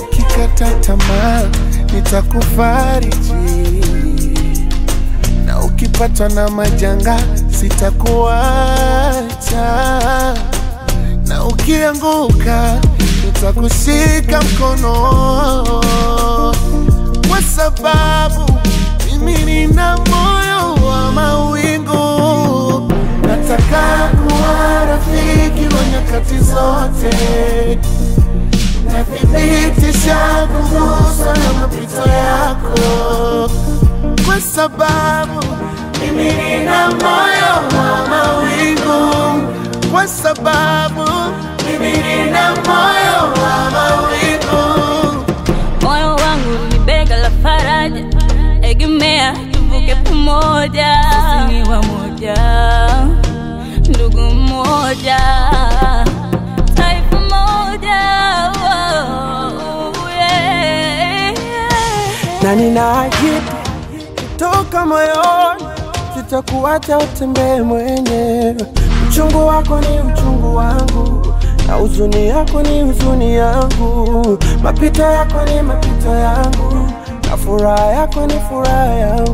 Ukikata tamaa nitakufariji, na ukipatwa na majanga sitakuacha, na ukianguka nitakushika mkono, kwa sababu mimi nina moyo wa mawingu. Nataka kuwa rafiki wa nyakati zote, nathibitisha kugusa na mapito yako, kwa sababu mimi nina moyo wa mawingu, kwa sababu mimi nina moyo wa mawingu. Moyo wangu ni bega la faraja, egemea tuvuke pamoja, sisi ni wamoja, ndugu mmoja, taifa moja. Na ninaahidi kutoka moyoni, sitakuacha utembee mwenyewe. Uchungu wako ni uchungu wangu, na huzuni yako ni huzuni yangu. Mapito yako ni mapito yangu, na furaha yako ni furaha yangu.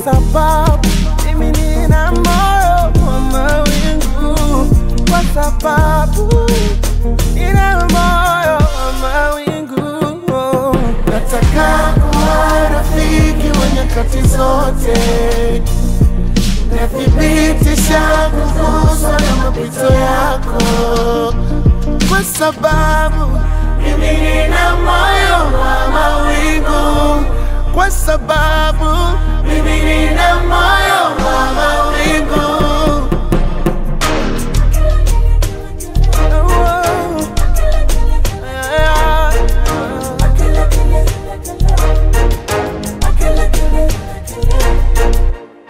Kwa sababu mimi nina moyo wa mawingu, kwa sababu nina moyo wa mawingu. Nataka kuwa rafiki wa nyakati zote, nathibitisha kugusa na mapito yako, kwa sababu mimi nina moyo wa mawingu, kwa sababu mimi nina moyo